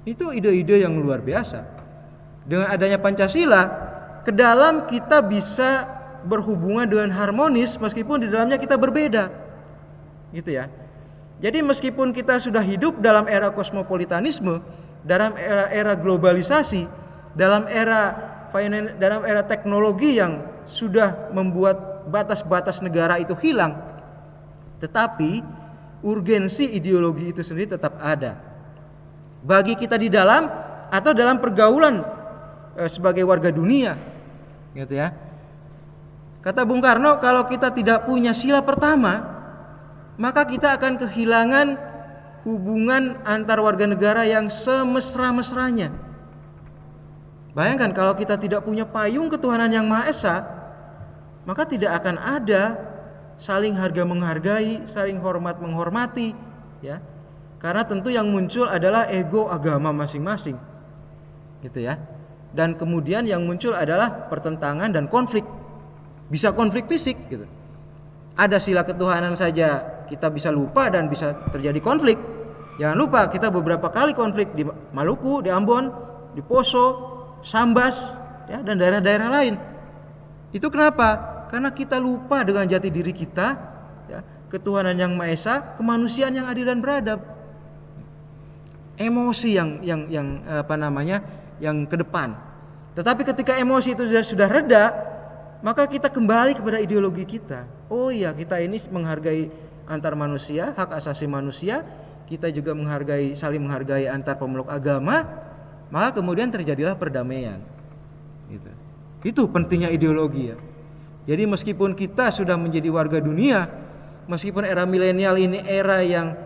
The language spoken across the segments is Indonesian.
Itu ide-ide yang luar biasa. Dengan adanya Pancasila, ke dalam kita bisa berhubungan dengan harmonis meskipun di dalamnya kita berbeda. Gitu ya. Jadi meskipun kita sudah hidup dalam era kosmopolitanisme, dalam era globalisasi, dalam era teknologi yang sudah membuat batas-batas negara itu hilang, tetapi urgensi ideologi itu sendiri tetap ada. Bagi kita di dalam atau dalam pergaulan sebagai warga dunia, gitu ya. Kata Bung Karno, kalau kita tidak punya sila pertama, maka kita akan kehilangan hubungan antar warga negara yang semesra-mesranya. Bayangkan kalau kita tidak punya payung ketuhanan yang Maha Esa, maka tidak akan ada saling harga menghargai, saling hormat menghormati, ya. Karena tentu yang muncul adalah ego agama masing-masing, gitu ya. Dan kemudian yang muncul adalah pertentangan dan konflik. Bisa konflik fisik, gitu. Ada sila ketuhanan saja kita bisa lupa dan bisa terjadi konflik. Jangan lupa kita beberapa kali konflik di Maluku, di Ambon, di Poso, Sambas, ya, dan daerah-daerah lain. Itu kenapa? Karena kita lupa dengan jati diri kita, ya, ketuhanan yang Maha Esa, kemanusiaan yang adil dan beradab. Emosi yang ke depan. Tetapi ketika emosi itu sudah reda, maka kita kembali kepada ideologi kita. Oh iya, kita ini menghargai antar manusia, hak asasi manusia, kita juga saling menghargai antar pemeluk agama, maka kemudian terjadilah perdamaian. Gitu. Itu pentingnya ideologi, ya. Jadi meskipun kita sudah menjadi warga dunia, meskipun era milenial ini era yang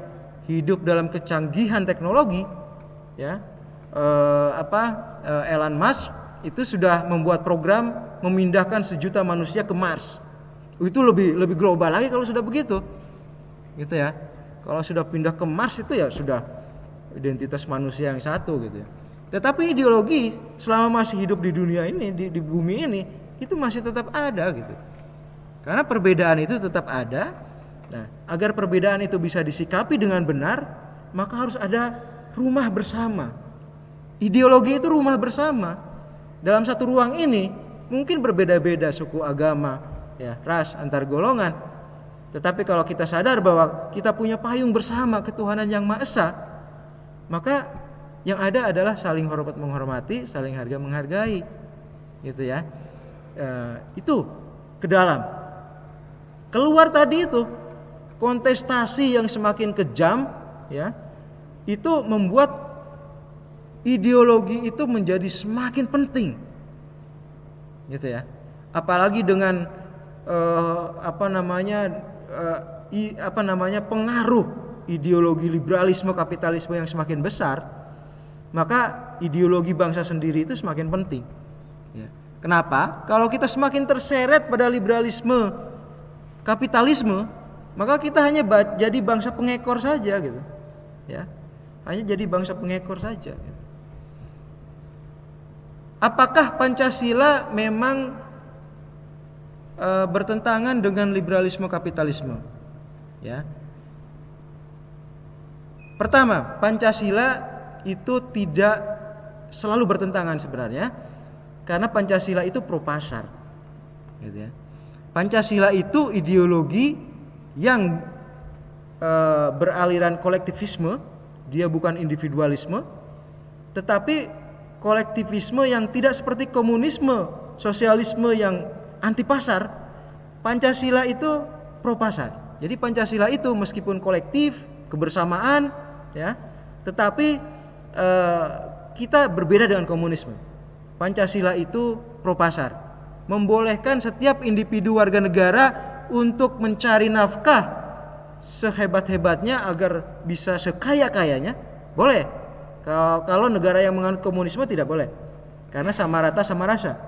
hidup dalam kecanggihan teknologi, ya, Elon Musk itu sudah membuat program memindahkan 1 juta manusia ke Mars. Itu lebih global lagi kalau sudah begitu, gitu ya. Kalau sudah pindah ke Mars itu ya sudah identitas manusia yang satu, gitu ya. Tetapi ideologi selama masih hidup di dunia ini, di bumi ini, itu masih tetap ada, gitu. Karena perbedaan itu tetap ada. Nah, agar perbedaan itu bisa disikapi dengan benar, maka harus ada rumah bersama. Ideologi itu rumah bersama. Dalam satu ruang ini mungkin berbeda-beda suku, agama, ya, ras, antar golongan. Tetapi kalau kita sadar bahwa kita punya payung bersama ketuhanan yang Maha Esa, maka yang ada adalah saling hormat menghormati, saling harga menghargai, gitu ya. Itu ke dalam. Keluar tadi itu kontestasi yang semakin kejam, ya, itu membuat ideologi itu menjadi semakin penting, gitu ya. Apalagi dengan pengaruh ideologi liberalisme kapitalisme yang semakin besar, maka ideologi bangsa sendiri itu semakin penting, ya. Kenapa? Kalau kita semakin terseret pada liberalisme kapitalisme, maka kita hanya jadi bangsa pengekor saja, gitu, ya. Hanya jadi bangsa pengekor saja, gitu. Apakah Pancasila memang bertentangan dengan liberalisme kapitalisme? Ya. Pertama, Pancasila itu tidak selalu bertentangan sebenarnya, karena Pancasila itu pro pasar, gitu ya. Pancasila itu ideologi yang beraliran kolektivisme, dia bukan individualisme, tetapi kolektivisme yang tidak seperti komunisme, sosialisme yang anti pasar. Pancasila itu pro pasar. Jadi Pancasila itu meskipun kolektif, kebersamaan, ya, tetapi kita berbeda dengan komunisme. Pancasila itu pro pasar, membolehkan setiap individu warga negara untuk mencari nafkah sehebat-hebatnya agar bisa sekaya-kayanya, boleh. Kalau negara yang menganut komunisme tidak boleh, karena sama rata sama rasa.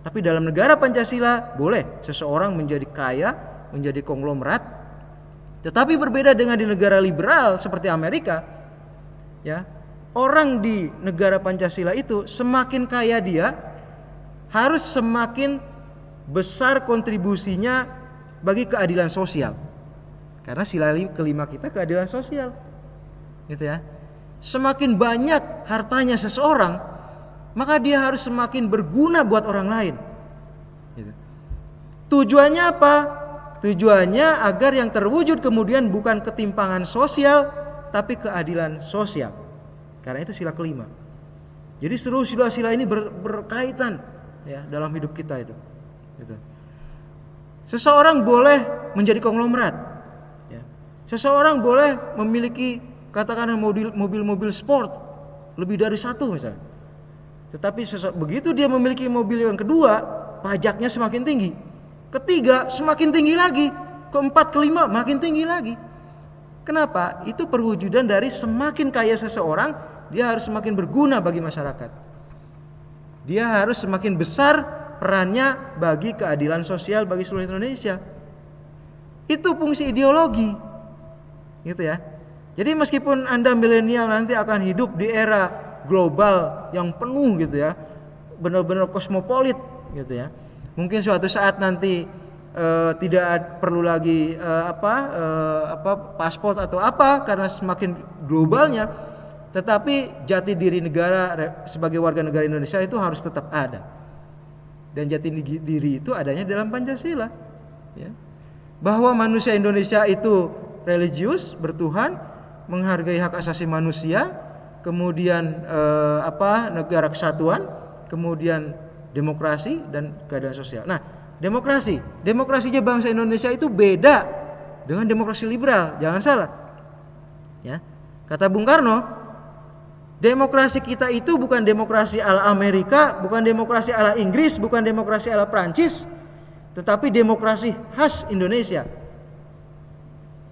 Tapi dalam negara Pancasila boleh seseorang menjadi kaya, menjadi konglomerat. Tetapi berbeda dengan di negara liberal seperti Amerika, ya, orang di negara Pancasila itu semakin kaya dia, harus semakin besar kontribusinya bagi keadilan sosial. Karena sila kelima kita keadilan sosial, gitu ya. semakin banyak hartanya seseorang, maka dia harus semakin berguna buat orang lain. Gitu. Tujuannya apa? Tujuannya agar yang terwujud kemudian bukan ketimpangan sosial, tapi keadilan sosial. Karena itu sila kelima. Jadi seluruh sila-sila ini berkaitan ya dalam hidup kita itu. Gitu. Seseorang boleh menjadi konglomerat. Ya. Seseorang boleh memiliki katakanlah mobil-mobil sport lebih dari satu misalnya. Tetapi begitu dia memiliki mobil yang kedua, pajaknya semakin tinggi. Ketiga semakin tinggi lagi, keempat, kelima makin tinggi lagi. Kenapa? Itu perwujudan dari semakin kaya seseorang, dia harus semakin berguna bagi masyarakat. Dia harus semakin besar perannya bagi keadilan sosial bagi seluruh Indonesia. Itu fungsi ideologi. Gitu ya. Jadi meskipun Anda milenial nanti akan hidup di era global yang penuh gitu ya, benar-benar kosmopolit gitu ya. Mungkin suatu saat nanti tidak perlu lagi paspor atau apa karena semakin globalnya, tetapi jati diri negara sebagai warga negara Indonesia itu harus tetap ada. Dan jati diri itu adanya dalam Pancasila. Ya. Bahwa manusia Indonesia itu religius, bertuhan, menghargai hak asasi manusia, kemudian negara kesatuan, kemudian demokrasi dan keadilan sosial. Nah, demokrasinya bangsa Indonesia itu beda dengan demokrasi liberal, jangan salah. Ya. Kata Bung Karno, demokrasi kita itu bukan demokrasi ala Amerika, bukan demokrasi ala Inggris, bukan demokrasi ala Prancis, tetapi demokrasi khas Indonesia.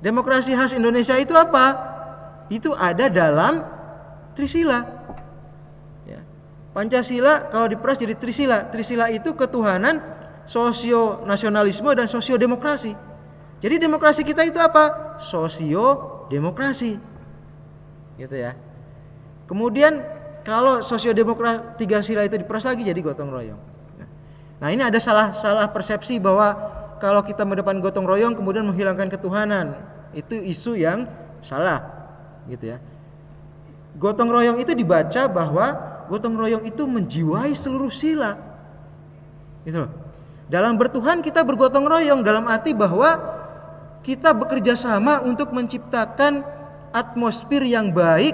Demokrasi khas Indonesia itu apa? Itu ada dalam Trisila. Pancasila kalau diperas jadi Trisila. Trisila itu ketuhanan, sosio-nasionalisme dan sosio-demokrasi. Jadi demokrasi kita itu apa? Sosio-demokrasi. Gitu ya. Kemudian kalau sosio-demokrasi 3 sila itu diperas lagi jadi gotong royong. Nah, ini ada salah persepsi bahwa kalau kita mendepan gotong royong kemudian menghilangkan ketuhanan. Itu isu yang salah. Gitu ya. Gotong royong itu dibaca bahwa gotong royong itu menjiwai seluruh sila. Gitu loh. Dalam bertuhan kita bergotong royong dalam arti bahwa kita bekerja sama untuk menciptakan atmosfer yang baik,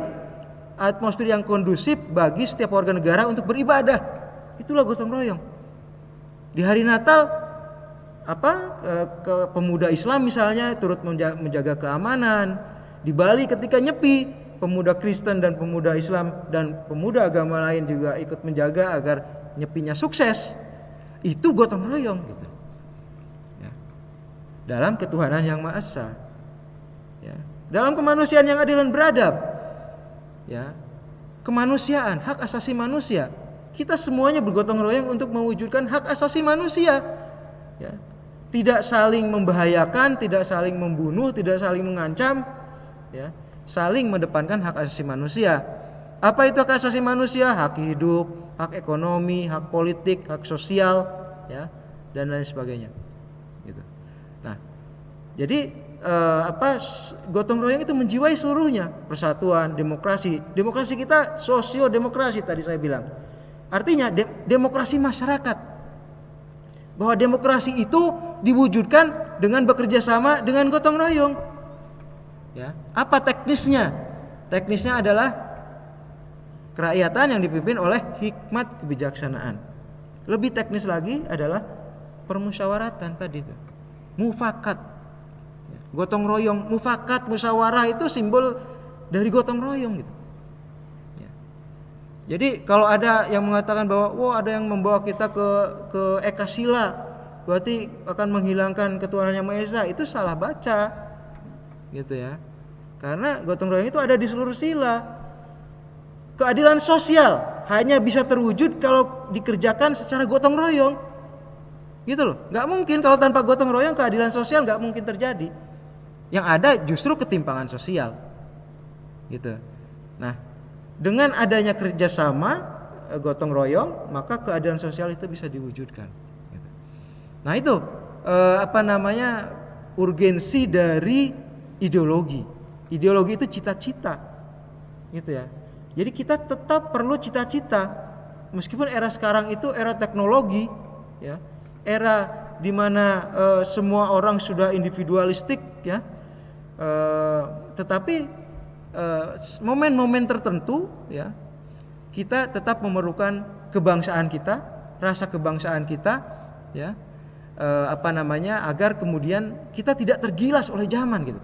atmosfer yang kondusif bagi setiap warga negara untuk beribadah. Itulah gotong royong. Di hari Natal ke pemuda Islam misalnya turut menjaga keamanan. Di Bali ketika nyepi, pemuda Kristen dan pemuda Islam dan pemuda agama lain juga ikut menjaga agar nyepinya sukses. Itu gotong royong gitu. Ya. Dalam ketuhanan yang Maha Esa. Ya. Dalam kemanusiaan yang adil dan beradab. Ya. Kemanusiaan, hak asasi manusia. Kita semuanya bergotong royong untuk mewujudkan hak asasi manusia. Ya. Tidak saling membahayakan, tidak saling membunuh, tidak saling mengancam. Ya. Saling mendepankan hak asasi manusia. Apa itu hak asasi manusia? Hak hidup, hak ekonomi, hak politik, hak sosial, ya, dan lain sebagainya. Gitu. Nah, jadi gotong royong itu menjiwai seluruhnya, persatuan, demokrasi. Demokrasi kita sosio-demokrasi tadi saya bilang. Artinya demokrasi masyarakat. Bahwa demokrasi itu diwujudkan dengan bekerja sama dengan gotong royong. Ya, apa teknisnya? Teknisnya adalah kerakyatan yang dipimpin oleh hikmat kebijaksanaan. Lebih teknis lagi adalah permusyawaratan tadi itu. Mufakat. Gotong royong, mufakat, musyawarah itu simbol dari gotong royong gitu. Ya. Jadi kalau ada yang mengatakan bahwa ada yang membawa kita ke Ekasila, berarti akan menghilangkan ketuhanan yang Maha Esa, itu salah baca. Gitu ya. Karena gotong royong itu ada di seluruh sila. Keadilan sosial hanya bisa terwujud kalau dikerjakan secara gotong royong. Gitu loh. Enggak mungkin kalau tanpa gotong royong keadilan sosial enggak mungkin terjadi. Yang ada justru ketimpangan sosial. Gitu. Nah, dengan adanya kerjasama gotong royong, maka keadilan sosial itu bisa diwujudkan. Gitu. Nah, itu urgensi dari ideologi. Ideologi itu cita-cita. gitu ya. Jadi kita tetap perlu cita-cita, meskipun era sekarang itu era teknologi, ya, era di mana semua orang sudah individualistik, ya, tetapi momen-momen tertentu, ya, kita tetap memerlukan kebangsaan kita, rasa kebangsaan kita, ya, agar kemudian kita tidak tergilas oleh zaman gitu.